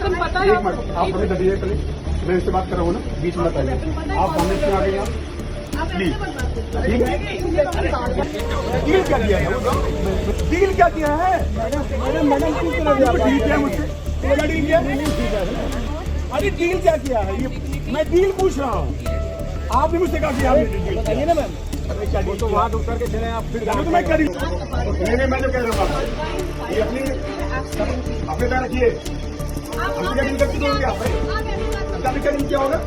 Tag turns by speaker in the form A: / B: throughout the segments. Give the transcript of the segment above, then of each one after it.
A: वेतन पता है
B: एक मिनट, आप हमें दीजिए पहले, मैं इससे बात कर रहा हूँ ना, बीच में बताइए आप सामने क्यों आ गई आप प्लीज। डील क्या किया है? डील क्या किया है? मैडम डील किया मुझसे, मेरा डील किया। अरे डील क्या किया है? ये मैं डील पूछ रहा हूँ, आपने मुझसे कहा कि आपने बताइए ना मैम। वो तो वहाँ उतर के चले आप, फिर तो मैं करी नहीं, मैं जो कह रहा हूँ ये अपनी अपने तरह रखिए। क्या होगा?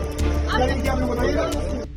B: क्या आपने बताइएगा?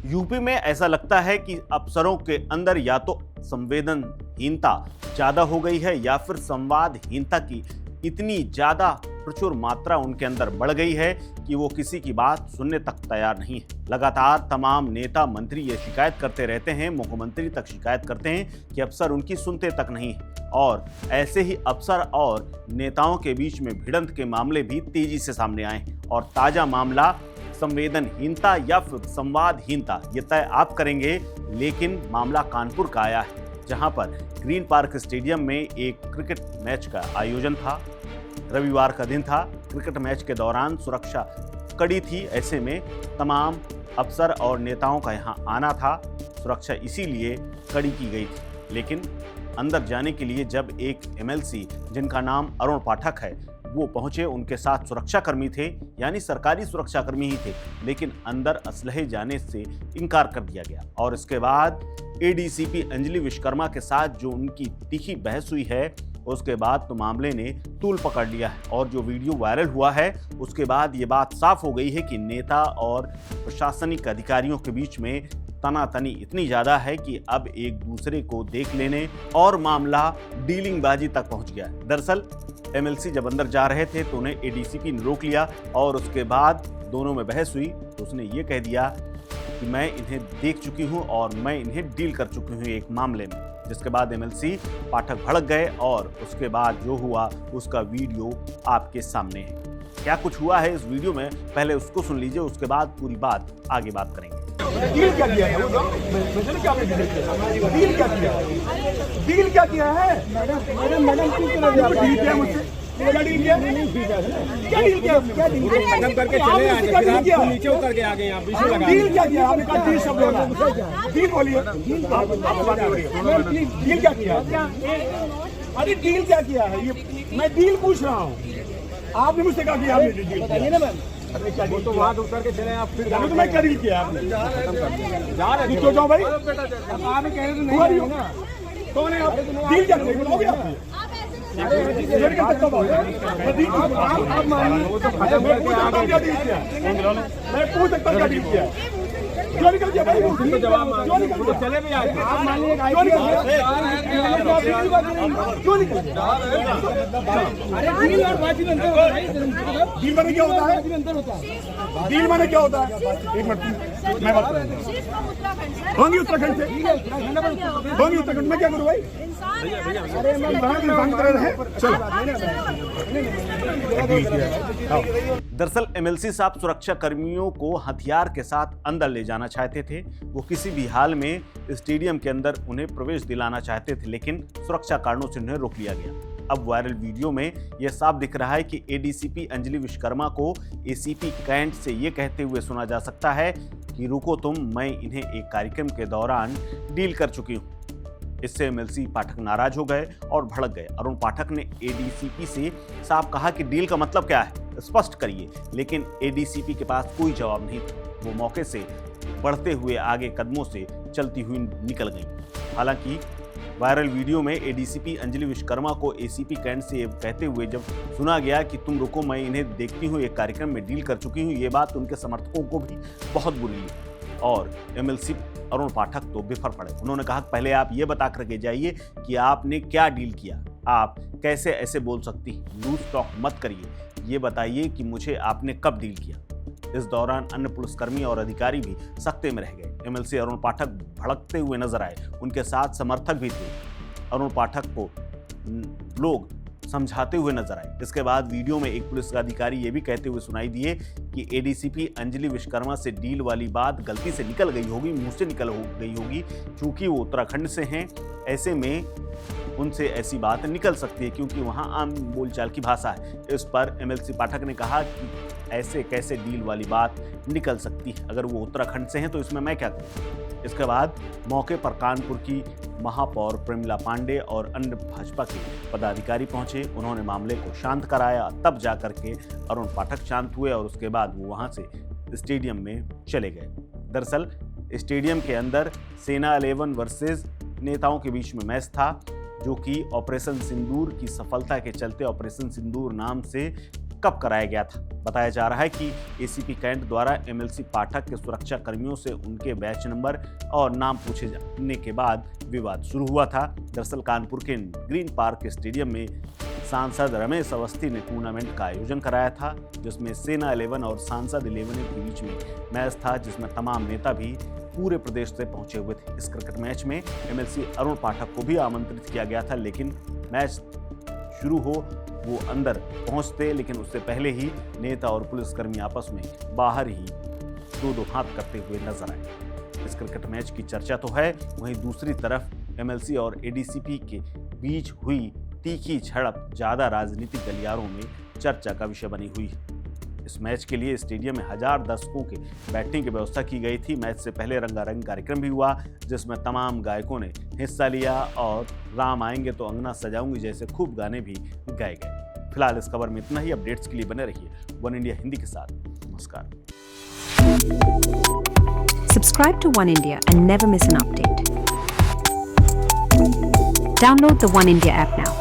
C: यूपी में ऐसा लगता है कि अफसरों के अंदर या तो संवेदनहीनता ज्यादा हो गई है या फिर संवादहीनता की इतनी ज्यादा प्रचुर मात्रा उनके अंदर बढ़ गई है कि वो किसी की बात सुनने तक तैयार नहीं है। लगातार तमाम नेता मंत्री ये शिकायत करते रहते हैं, मुख्यमंत्री तक शिकायत करते हैं कि अफसर उनकी सुनते तक नहीं है। और ऐसे ही अफसर और नेताओं के बीच में भिड़ंत के मामले भी तेजी से सामने आए हैं। और ताजा मामला संवेदनहीनता या फिर संवादहीनता ये तय आप करेंगे, लेकिन मामला कानपुर का आया है, जहां पर ग्रीन पार्क स्टेडियम में एक क्रिकेट मैच का आयोजन था। रविवार का दिन था। क्रिकेट मैच के दौरान सुरक्षा कड़ी थी, ऐसे में तमाम अफसर और नेताओं का यहां आना था। सुरक्षा इसीलिए कड़ी की गई थी। लेकिन अंदर जाने के लिए जब एक एमएलसी जिनका नाम अरुण पाठक है वो पहुंचे, उनके साथ सुरक्षाकर्मी थे, यानी सरकारी सुरक्षाकर्मी ही थे, लेकिन अंदर असलहे जाने से इनकार कर दिया गया। और इसके बाद एडीसीपी अंजलि विश्वकर्मा के साथ जो उनकी तीखी बहस हुई है, उसके बाद तो मामले ने तूल पकड़ लिया है। और जो वीडियो वायरल हुआ है उसके बाद ये बात साफ हो गई है कि नेता और प्रशासनिक अधिकारियों के बीच में तनातनी इतनी ज्यादा है कि अब एक दूसरे को देख लेने और मामला डीलिंगबाजी तक पहुंच गया। दरअसल एमएलसी जब अंदर जा रहे थे तो उन्हें एडीसीपी ने रोक लिया और उसके बाद दोनों में बहस हुई तो उसने ये कह दिया कि मैं इन्हें देख चुकी हूं और मैं इन्हें डील कर चुकी हूं एक मामले में। जिसके बाद एमएलसी पाठक भड़क गए और उसके बाद जो हुआ उसका वीडियो आपके सामने है। क्या कुछ हुआ है इस वीडियो में, पहले उसको सुन लीजिए, उसके बाद पूरी बात आगे बात करेंगे।
B: डील क्या किया है? डील क्या किया है? डील क्या किया है? डील किया मुझसे, मेरा डील किया। क्या डील किया? क्या डील खत्म करके चले आए, फिर आप नीचे उतर के आ गए यहाँ बीच में लगा। डील क्या किया? आपने कहा डील शब्द बोला, डील बोलिए। डील क्या किया? अरे डील क्या किया है? ये मैं डील पूछ रहा हूँ, आपने मुझसे कहा कि आपने डील बताइए ना मैम। वो तो वहाँ उतर के चले आप, फिर तो मैं क्या डील किया आपने? जा रहे क्यों जाओ भाई? आप कह रहे तो नहीं ना, कौन है आप? डील क्या किया? बताओगे आप? आप मानिए, मैं पूछ सकता हूँ क्या डील किया? क्यों निकल गया भाई? क्यों निकल गया? चले भी आए, आप मानिए क्यों निकल गया? डील माने क्या होता है? डील माने क्या होता है? एक मिनट मैं बात करूँगा। होंगी उत्तराखंड से, होंगी उत्तराखंड में क्या करूँ भाई?
C: दरअसल एमएलसी साहब सुरक्षा कर्मियों को हथियार के साथ अंदर ले जाना चाहते थे। वो किसी भी हाल में स्टेडियम के अंदर उन्हें प्रवेश दिलाना चाहते थे, लेकिन सुरक्षा कारणों से उन्हें रोक लिया गया। अब वायरल वीडियो में यह साफ दिख रहा है कि एडीसीपी अंजलि विश्वकर्मा को एसीपी कैंट से यह कहते हुए सुना जा सकता है कि रुको तुम, मैं इन्हें एक कार्यक्रम के दौरान डील कर चुकी हूं। इससे एमएलसी पाठक नाराज हो गए और भड़क गए। अरुण पाठक ने एडीसीपी से साफ कहा कि डील का मतलब क्या है, स्पष्ट करिए, लेकिन एडीसीपी के पास कोई जवाब नहीं था। वो मौके से बढ़ते हुए आगे कदमों से चलती हुई निकल गई। हालांकि वायरल वीडियो में एडीसीपी अंजलि विश्वकर्मा को एसीपी कैंट से कहते हुए जब सुना गया कि तुम रुको, मैं इन्हें देखती हूँ, एक कार्यक्रम में डील कर चुकी हूँ, ये बात उनके समर्थकों को भी बहुत बुरी लगी। और एमएलसी अरुण पाठक तो बिफर पड़े। उन्होंने कहा पहले आप ये बता करके जाइए कि आपने क्या डील किया, आप कैसे ऐसे बोल सकती हैं, लूज टॉक मत करिए, ये बताइए कि मुझे आपने कब डील किया। इस दौरान अन्य पुलिसकर्मी और अधिकारी भी सख्ते में रह गए। एमएलसी अरुण पाठक भड़कते हुए नजर आए, उनके साथ समर्थक भी थे। अरुण पाठक को लोग समझाते हुए नजर आए। इसके बाद वीडियो में एक पुलिस अधिकारी ये भी कहते हुए सुनाई दिए कि एडीसीपी अंजलि विश्वकर्मा से डील वाली बात गलती से निकल गई होगी, मुंह से निकल गई होगी। चूंकि वो उत्तराखंड से हैं, ऐसे में उनसे ऐसी बात निकल सकती है क्योंकि वहां आम बोलचाल की भाषा है। इस पर एमएलसी पाठक ने कहा कि ऐसे कैसे डील वाली बात निकल सकती है, अगर वो उत्तराखंड से हैं तो इसमें मैं क्या करूं। इसके बाद मौके पर कानपुर की महापौर प्रेमिला पांडे और अन्य भाजपा के पदाधिकारी पहुंचे। उन्होंने मामले को शांत कराया, तब जाकर के अरुण पाठक शांत हुए और उसके बाद वो वहां से स्टेडियम में चले गए। दरअसल स्टेडियम के अंदर सेना 11 वर्सेस नेताओं के बीच में मैच था, जो कि ऑपरेशन सिंदूर की सफलता के चलते ऑपरेशन सिंदूर नाम से कब कराया गया था। बताया जा रहा है कि एसीपी कैंट द्वारा एमएलसी पाठक के सुरक्षा कर्मियों से उनके बैच नंबर और नाम पूछे जाने के बाद विवाद शुरू हुआ था। दरअसल कानपुर के ग्रीन पार्क स्टेडियम में सांसद रमेश अवस्थी ने टूर्नामेंट का आयोजन कराया था, जिसमें सेना 11 और सांसद 11 के बीच में मैच था, जिसमें तमाम नेता भी पूरे प्रदेश से पहुंचे हुए थे। इस क्रिकेट मैच में एमएलसी अरुण पाठक को भी आमंत्रित किया गया था, लेकिन मैच शुरू हो वो अंदर पहुंचते, लेकिन उससे पहले ही नेता और पुलिसकर्मी आपस में बाहर ही दो हाथ करते हुए नजर आए। इस क्रिकेट मैच की चर्चा तो है, वहीं दूसरी तरफ एमएलसी और एडीसीपी के बीच हुई तीखी झड़प ज्यादा राजनीतिक गलियारों में चर्चा का विषय बनी हुई है। इस मैच के लिए स्टेडियम में 1000 दर्शकों के बैठने की व्यवस्था की गई थी। मैच से पहले रंगारंग कार्यक्रम भी हुआ, जिसमें तमाम गायकों ने हिस्सा लिया और राम आएंगे तो अंगना सजाऊंगी जैसे खूब गाने भी गाए गए। फिलहाल इस खबर में इतना ही। अपडेट्स के लिए बने रहिए वन इंडिया हिंदी के साथ। नमस्कार।
A: Subscribe to One India and never miss an update. Download the One India app now.